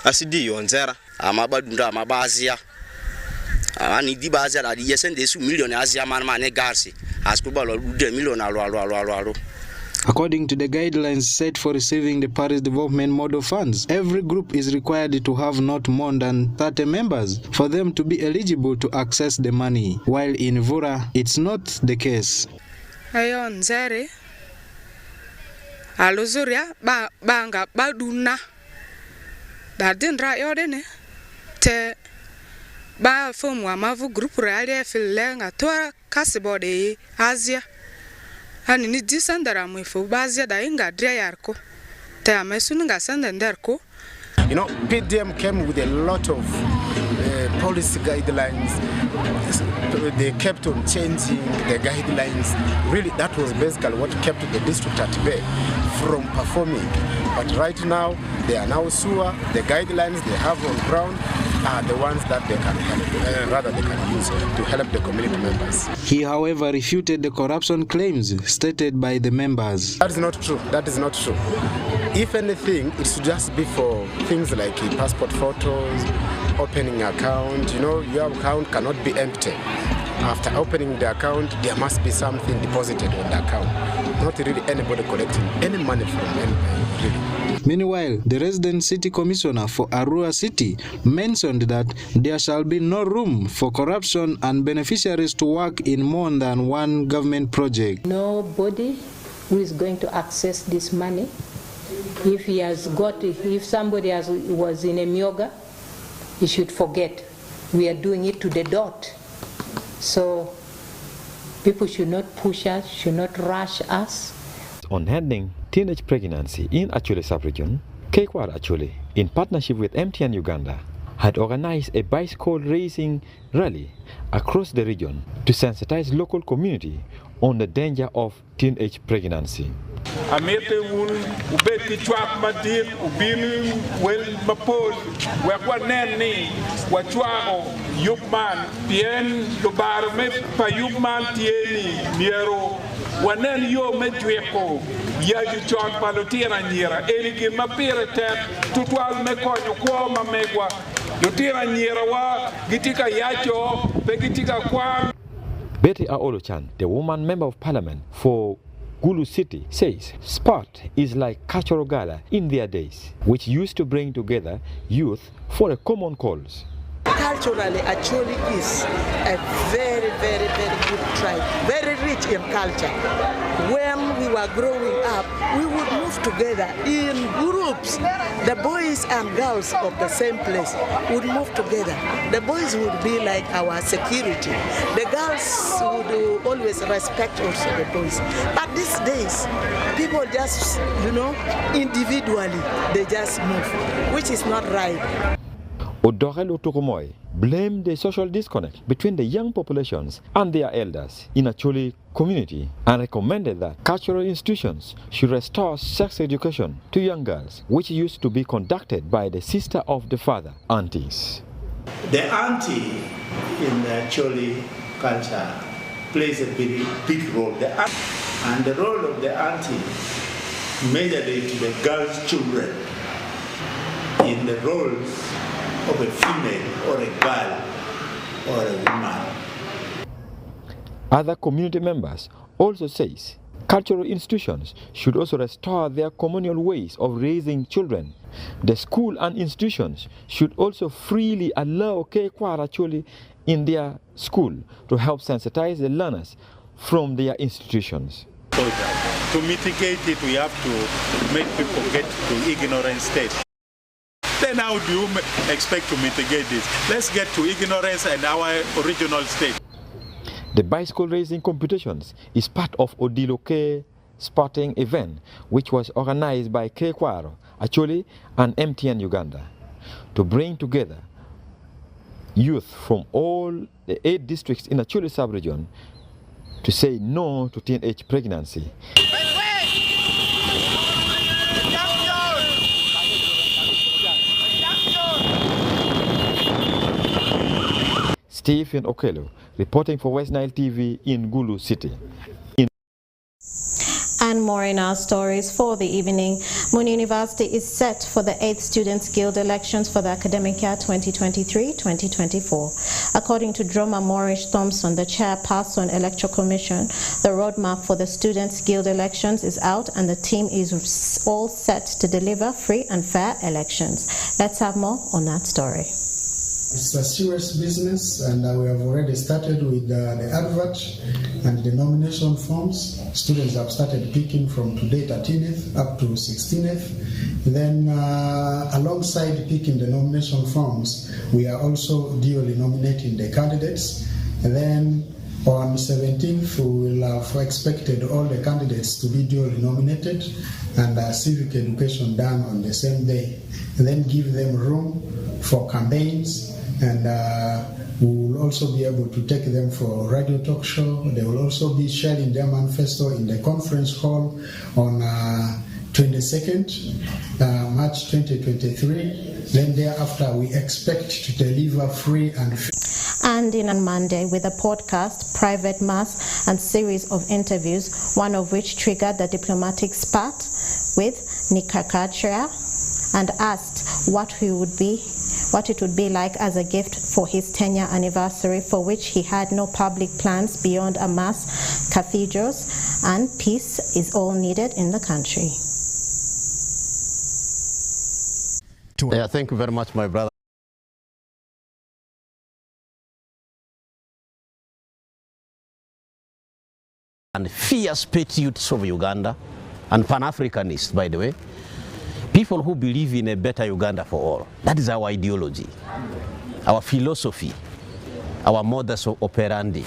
asidi yonzera amabadunda amabazia ani di bazia la di yesende su million azia man garsi askuba lo 2 million alo. According to the guidelines set for receiving the Paris Development Model Funds, every group is required to have not more than 30 members for them to be eligible to access the money, while in Vura, it's not the case. Ayon zere alozuria banga baduna dadindra yodene te ba fomwa mavu group reali filenga toa kasibode Asia. Ani ni disandara mwifu bazia da inga dria yarko te amesuninga sanda nderko. PDM came with a lot of policy guidelines. They kept on changing the guidelines. Really, that was basically what kept the district at bay from performing. But right now, they are now sure the guidelines they have on ground are the ones that they can help, they can use to help the community members. He, however, refuted the corruption claims stated by the members. That is not true. That is not true. If anything, it should just be for things like passport photos, opening account. Your account cannot be empty. After opening the account, there must be something deposited on the account. Not really anybody collecting any money from anybody, really. Meanwhile, the resident city commissioner for Arua City mentioned that there shall be no room for corruption and beneficiaries to work in more than one government project. Nobody who is going to access this money, if somebody was in a myoga, he should forget. We are doing it to the dot. So people should not push us, should not rush us. On handling teenage pregnancy in Acholi sub-region, Kekwara Acholi, in partnership with MTN Uganda, had organized a bicycle racing rally across the region to sensitize local community on the danger of teenage pregnancy. Amete un ubeti chwak madin ubinu wel mapol wakwa neni wachwao yupman tien lubar me pa yupman tieni miero wanen yo medweko yaju chon palotira nyira eligi mapire tet tutwal me konyo kwa mamegwa lutira nyira wa gitika yacho pegitika kwa. Betty Aolochan, the woman member of parliament for Gulu City, says sport is like cultural gala in their days, which used to bring together youth for a common cause. Culturally, Acholi is a very, very, very good tribe, very rich in culture. When we were growing up, we would move together in groups. The boys and girls of the same place would move together. The boys would be like our security. The girls would always respect also the boys. But these days, people just, individually, they just move, which is not right. Odorelo Tokomoy blamed the social disconnect between the young populations and their elders in Acholi community and recommended that cultural institutions should restore sex education to young girls, which used to be conducted by the sister of the father, aunties. The auntie in the Acholi culture plays a very big role. And the role of the auntie majorly to the girls' children in the roles of a female or a girl or a woman. Other community members also says cultural institutions should also restore their communal ways of raising children. The school and institutions should also freely allow Kekwara Acholi in their school to help sensitize the learners from their institutions. To mitigate it, we have to make people get to ignorant state. Then how do you expect to mitigate this? Let's get to ignorance and our original state. The bicycle racing competitions is part of Odiloke sporting event, which was organized by Kekwaro, Acholi, and MTN Uganda to bring together youth from all the 8 districts in Acholi sub-region to say no to teenage pregnancy. Stephen Okelo, reporting for West Nile TV in Gulu City. And more in our stories for the evening. Moon University is set for the 8th Students' Guild elections for the academic year 2023-2024. According to Droma Morish Thompson, the chairperson Electoral Commission, the roadmap for the Students' Guild elections is out and the team is all set to deliver free and fair elections. Let's have more on that story. It's a serious business, and we have already started with the advert and the nomination forms. Students have started picking from today 13th up to 16th. Then alongside picking the nomination forms, we are also duly nominating the candidates. And then on 17th, we will have expected all the candidates to be duly nominated and civic education done on the same day. And then give them room for campaigns, and we will also be able to take them for radio talk show. They will also be sharing their manifesto in the conference hall on 22nd March 2023. Then thereafter, we expect to deliver free and fair. And in on Monday with a podcast, private mass and series of interviews, one of which triggered the diplomatic spat with Nikakachria and asked what it would be like as a gift for his 10-year anniversary, for which he had no public plans beyond a mass, cathedrals, and peace is all needed in the country. Yeah, thank you very much, my brother. And fierce patriots of Uganda, and Pan-Africanists, by the way, people who believe in a better Uganda for all. That is our ideology, our philosophy, our modus operandi.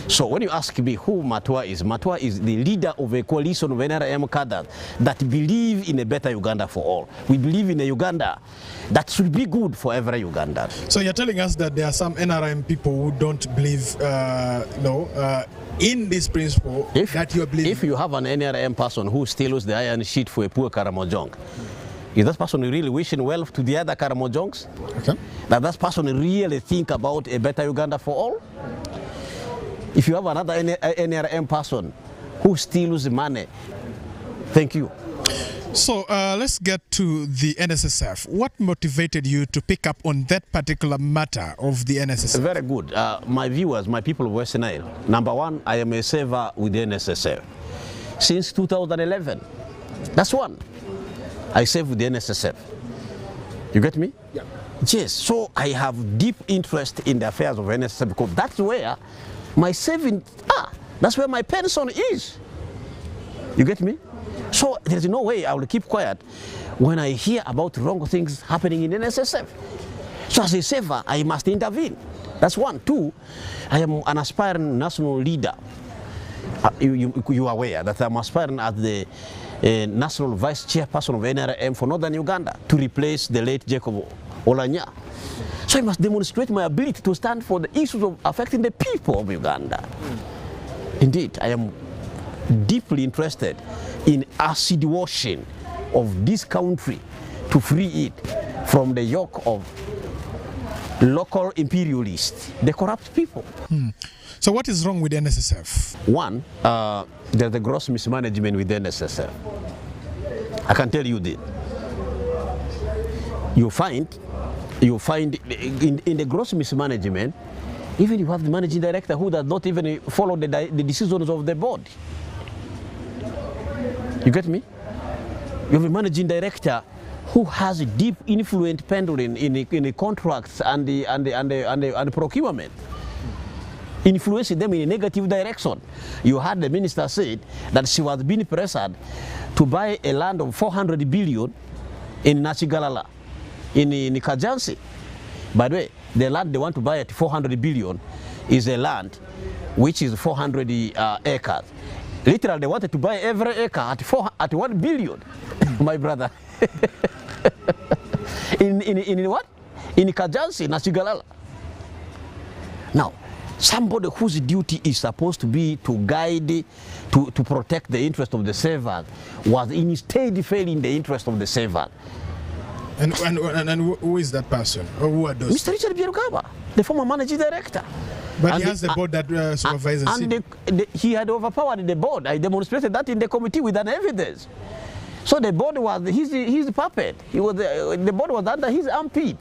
So when you ask me who Matua is the leader of a coalition of NRM cadres that believe in a better Uganda for all. We believe in a Uganda that should be good for every Ugandan. So you're telling us that there are some NRM people who don't believe in this principle that you believe. If you have an NRM person who steals the iron sheet for a poor Karamojong, is that person really wishing well to the other Karamojongs? Okay. That person really think about a better Uganda for all? If you have another NRM person who steals money, thank you. So let's get to the NSSF. What motivated you to pick up on that particular matter of the NSSF? Very good. My viewers, my people of West Nile, number one, I am a server with the NSSF. Since 2011, that's one. I serve with the NSSF. You get me? Yeah. Yes, so I have deep interest in the affairs of NSSF because that's where my saving, that's where my pension is. You get me? So there's no way I will keep quiet when I hear about wrong things happening in NSSF. So as a saver, I must intervene. That's one. Two, I am an aspiring national leader. You are aware that I'm aspiring as the national vice chairperson of NRM for Northern Uganda to replace the late Jacob Olanya. So I must demonstrate my ability to stand for the issues of affecting the people of Uganda. Indeed, I am deeply interested in acid washing of this country to free it from the yoke of local imperialists, the corrupt people. So what is wrong with the NSSF? One, there's a gross mismanagement with the NSSF. I can tell you this. You find in the gross mismanagement, even you have the managing director who does not even follow the decisions of the board. You get me? You have a managing director who has a deep influence pendulum in the contracts and the procurement, influencing them in a negative direction. You heard the minister said that she was being pressured to buy a land of 400 billion in Nachigalala, in Kajansi. By the way, the land they want to buy at 400 billion is a land which is 400 acres. Literally, they wanted to buy every acre at 1 billion, my brother. in what? In Kajansi, Nachigalala. Now, somebody whose duty is supposed to be to guide, to protect the interest of the servant, was instead failing the interest of the servant. And who is that person? Or who are those? Mr. Richard Bierugaba, the former managing director. But he has the board that supervises him. He had overpowered the board. I demonstrated that in the committee with an evidence. So the board was his puppet. The board was under his armpit.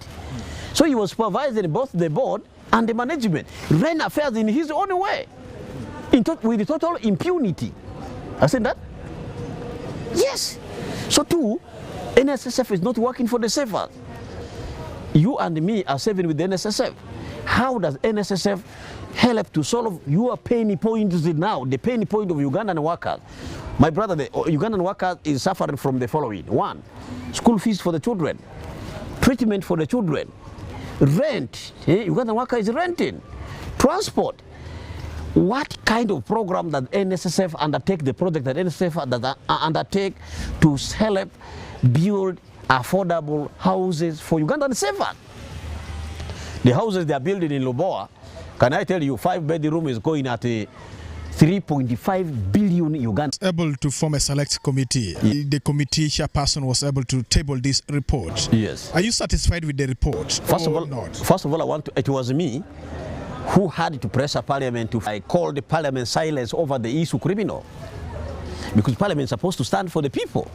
So he was supervising both the board and the management, ran affairs in his own way, with total impunity. I said that? Yes. So too, NSSF is not working for the savers. You and me are saving with the NSSF. How does NSSF help to solve your pain points now, the pain point of Ugandan workers? My brother, the Ugandan worker is suffering from the following. 1, school fees for the children, treatment for the children, rent. Ugandan worker is renting, transport. What kind of program does NSSF undertake, the project that NSSF does undertake to help build affordable houses for Ugandan savers? The houses they are building in Loboa, can I tell you, 5-bedroom is going at 3.5 billion Uganda. Able to form a select committee. The committee chairperson was able to table this report. Yes. Are you satisfied with the report? First of all, it was me who had to pressure Parliament I called the Parliament silence over the issue criminal, because Parliament is supposed to stand for the people.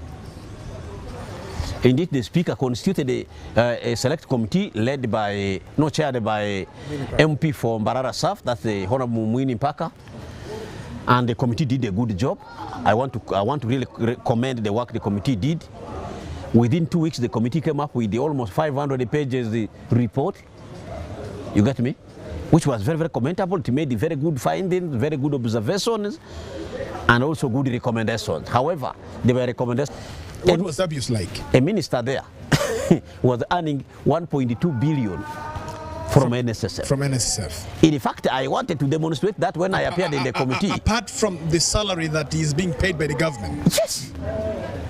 Indeed, the Speaker constituted a select committee chaired by MP for Mbarara South, that's the Honorable Mwini Mpaka, and the committee did a good job. I want to really commend the work the committee did. Within 2 weeks, the committee came up with the almost 500 pages report. You get me? Which was very, very commendable. It made very good findings, very good observations, and also good recommendations. However, there were recommendations. What was abuse like? A minister there was earning 1.2 billion from NSSF. From NSSF. In fact, I wanted to demonstrate that when I appeared in the committee. Apart from the salary that is being paid by the government? Yes.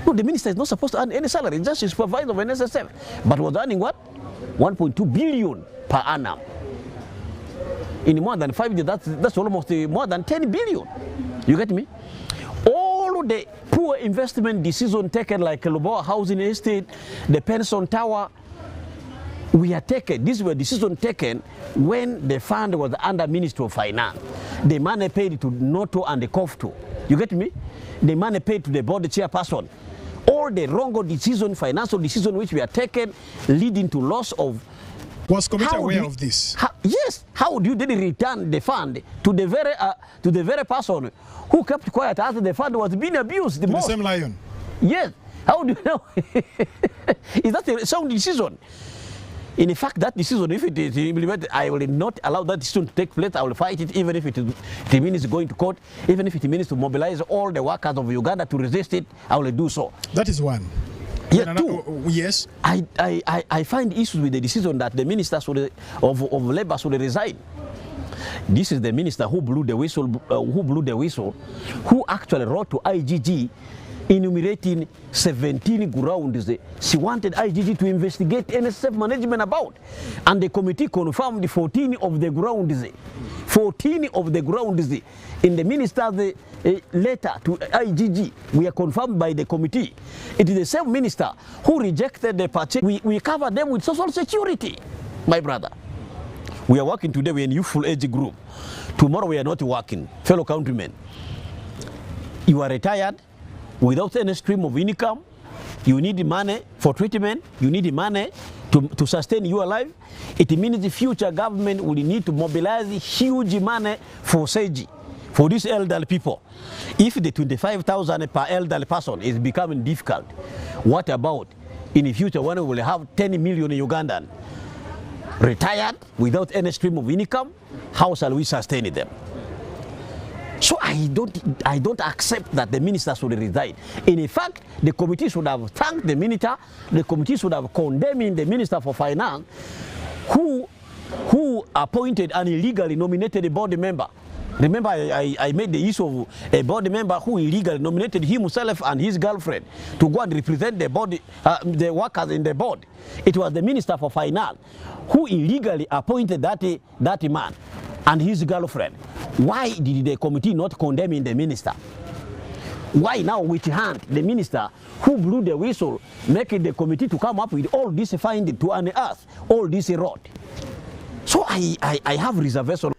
No, the minister is not supposed to earn any salary. It's just a supervisor of NSSF. But was earning what? 1.2 billion per annum. In more than 5 years, that's almost more than 10 billion. You get me? All the poor investment decisions taken, like Loboa Housing Estate, the Penson Tower, these were decisions taken when the fund was under Ministry of Finance. The money paid to Noto and the COFTO. You get me? The money paid to the board chairperson. All the wrong decisions, financial decisions which were taken, leading to loss of. Was committee aware of this? Yes. How do you then return the fund to the very person who kept quiet after the fund was being abused the most? The same lion. Yes. How do you know? Is that a sound decision? In fact, that decision, if it is implemented, I will not allow that decision to take place. I will fight it, even if it means going to court, even if it means to mobilize all the workers of Uganda to resist it. I will do so. That is one. Yeah, two. Yes. I find issues with the decision that the minister of labor should resign. This is the minister who blew the whistle, who actually wrote to IGG enumerating 17 grounds she wanted IGG to investigate NSF management about. And the committee confirmed 14 of the grounds. 14 of the grounds in the minister's letter to IGG were confirmed by the committee. It is the same minister who rejected the purchase. We cover them with social security, my brother. We are working today, we are in youthful age group. Tomorrow we are not working, fellow countrymen. You are retired without any stream of income. You need money for treatment. You need money to sustain your life. It means the future government will need to mobilize huge money for SAGI, for these elderly people. If the 25,000 per elderly person is becoming difficult, what about in the future when we will have 10 million Ugandan retired without any stream of income? How shall we sustain them? So I don't accept that the minister should resign. In fact, the committee should have thanked the minister. The committee should have condemned the minister for finance, who appointed an illegally nominated board member. Remember, I made the issue of a board member who illegally nominated himself and his girlfriend to go and represent the workers in the board. It was the minister for finance who illegally appointed that man and his girlfriend. Why did the committee not condemn the minister? Why now with hand the minister who blew the whistle, making the committee to come up with all this finding to unearth all this rot? So I have reservation.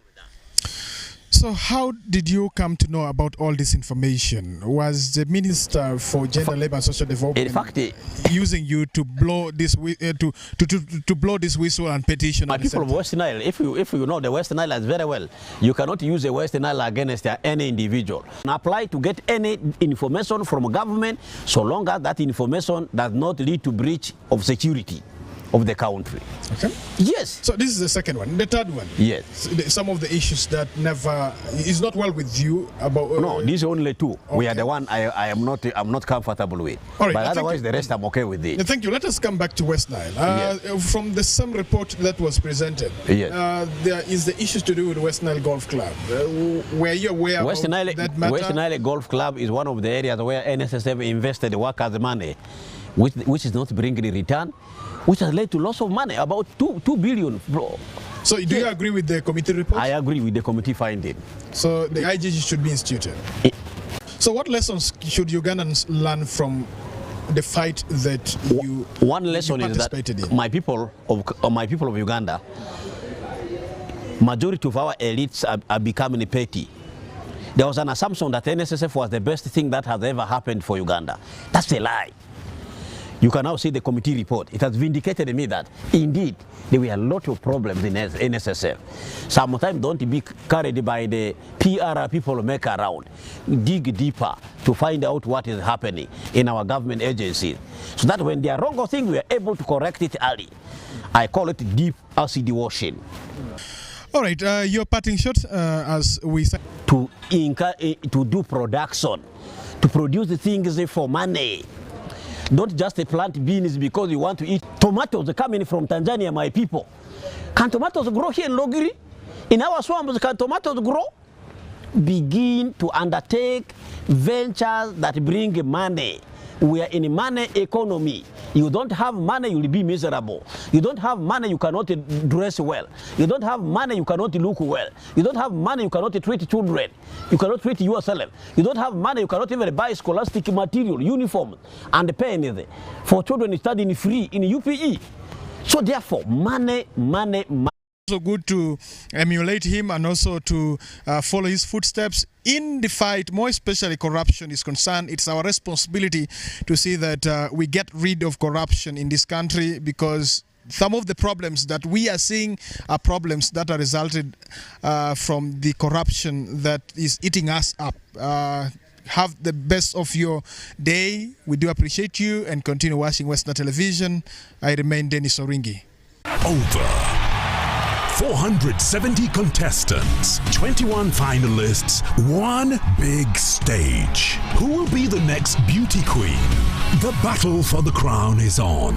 So how did you come to know about all this information? Was the Minister for Gender, Labour and Social Development in fact, using you to blow this to blow this whistle and petition? My people of West Nile, if you know the West Nile very well, you cannot use the West Nile against any individual. Apply to get any information from government so long as that information does not lead to breach of security of the country. Okay. Yes. So this is the second one. The third one. Yes. Some of the issues that never is not well with you about. No, these only two. Okay. We are the one I'm not comfortable with. All right, but otherwise the rest I'm okay with it. Thank you. Let us come back to West Nile. Yes. From the same report that was presented, yes. There is the issues to do with West Nile Golf Club. Were you aware West of Nile, that matter? West Nile Golf Club is one of the areas where NSSF invested workers' money, which is not bringing a return, which has led to loss of money, about 2 billion. So do you agree with the committee report? I agree with the committee finding. So the IGG should be instituted. So what lessons should Ugandans learn from the fight that you One lesson is that my people of Uganda, majority of our elites are becoming petty. There was an assumption that NSSF was the best thing that has ever happened for Uganda. That's a lie. You can now see the committee report. It has vindicated me that, indeed, there were a lot of problems in NSSF. Sometimes don't be carried by the PR people make around. Dig deeper to find out what is happening in our government agencies. So that when there are wrong things, we are able to correct it early. I call it deep acid washing. All right, your parting shot as we say. To do production, to produce the things for money. Don't just plant beans because you want to eat. Tomatoes are coming from Tanzania, my people. Can tomatoes grow here in Logiri? In our swamps, can tomatoes grow? Begin to undertake ventures that bring money. We are in a money economy. You don't have money, you will be miserable. You don't have money, you cannot dress well. You don't have money, you cannot look well. You don't have money, you cannot treat children. You cannot treat yourself. You don't have money, you cannot even buy scholastic material, uniforms, and pens for children studying free in UPE. So therefore, money. So good to emulate him and also to follow his footsteps in the fight, more especially corruption is concerned. It's our responsibility to see that we get rid of corruption in this country, because some of the problems that we are seeing are problems that are resulted from the corruption that is eating us up. Have the best of your day. We do appreciate you, and continue watching Western Television. I remain Dennis Oringi. Over 470 contestants, 21 finalists, one big stage. Who will be the next beauty queen? The battle for the crown is on.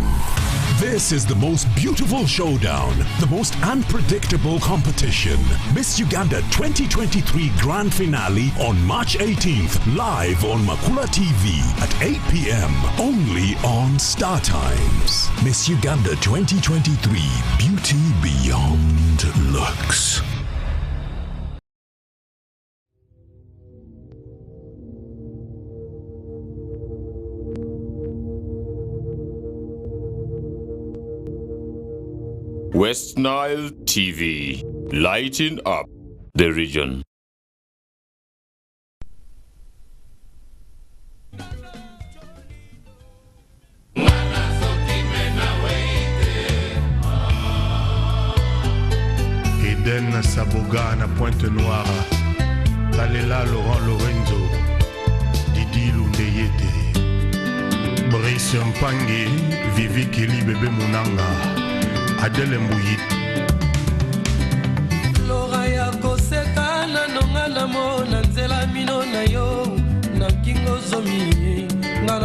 This is the most beautiful showdown, the most unpredictable competition. Miss Uganda 2023 Grand Finale on March 18th, live on Makula TV at 8 p.m. only on Star Times. Miss Uganda 2023, beauty beyond looks. West Nile TV, lighting up the region. Eden Saboga na Pointe-Noire, Talela Laurent Lorenzo, Didi Lundeyete, Brice Mpangi, Vivi Kili Bebe Munanga, Adele Mbouyi,